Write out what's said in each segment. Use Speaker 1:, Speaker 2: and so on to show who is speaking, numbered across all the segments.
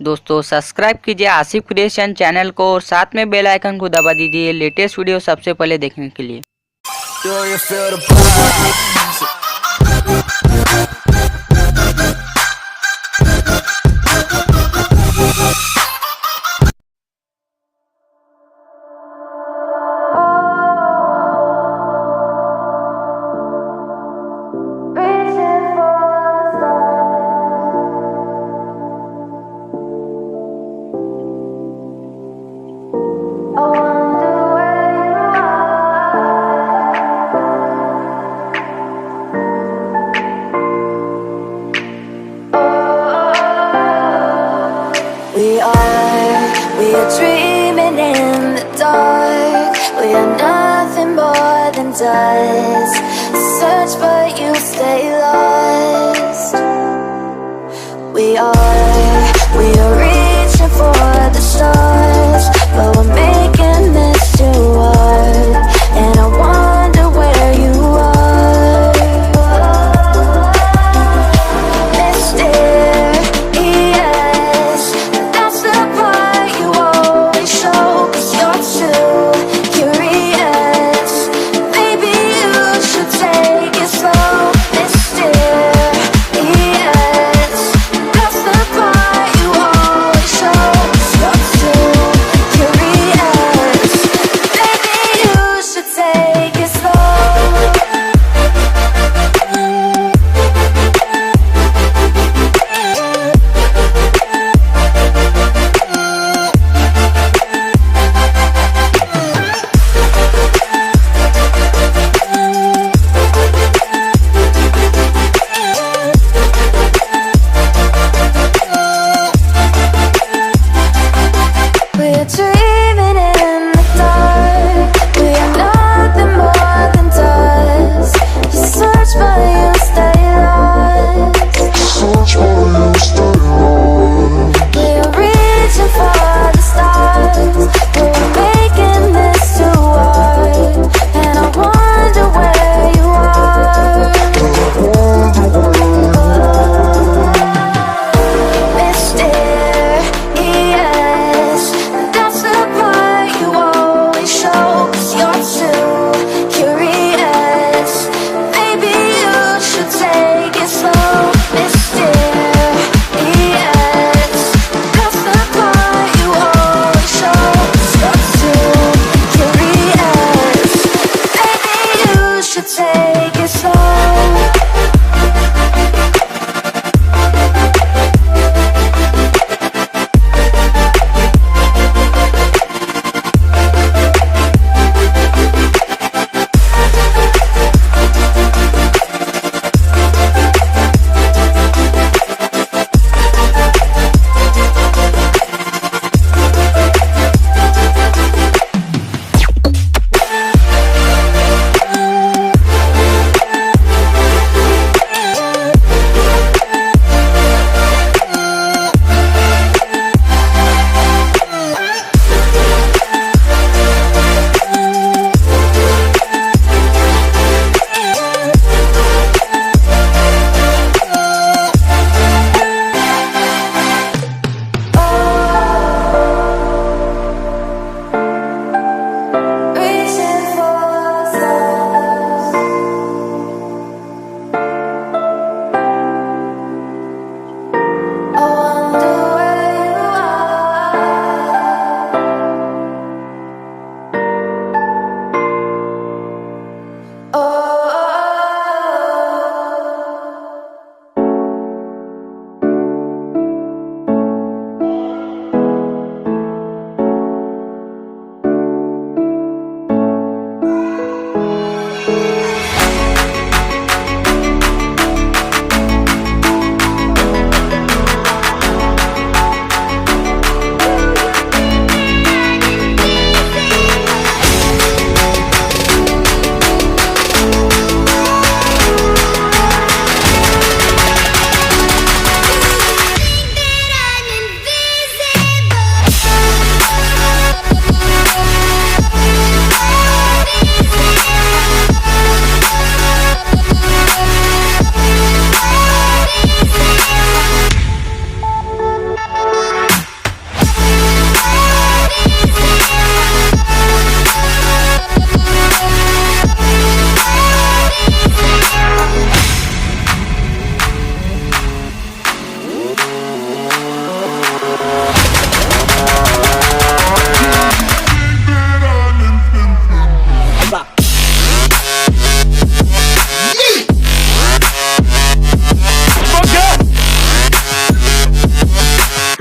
Speaker 1: दोस्तों सब्सक्राइब कीजिए Asif creation channel को और साथ में बेल आइकन को दबा दीजिए लेटेस्ट वीडियो सबसे पहले देखने के लिए।
Speaker 2: We are dreaming in the dark. We are nothing more than dust. Search but you stay lost. We are reaching for the stars, but we're making this too hard. And I wonder where you are, mysterious. That's the part you always show, 'cause you're too curious. Maybe you should take it slow, mysterious.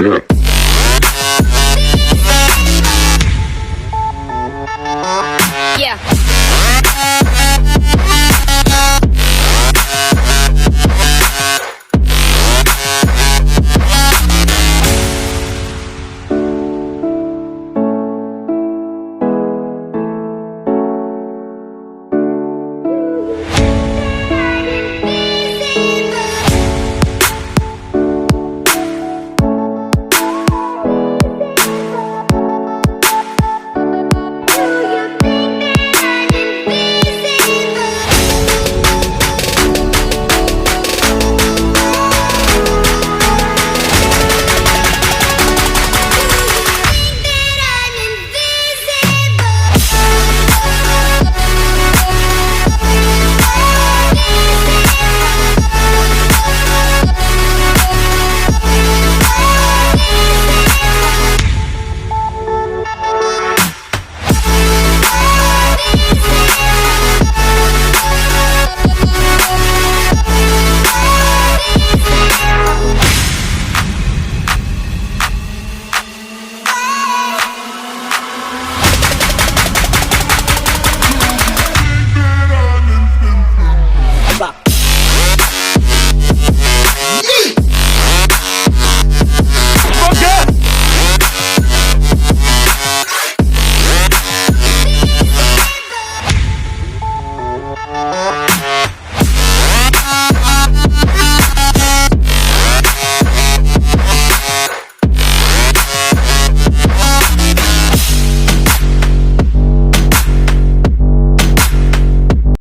Speaker 3: Yeah.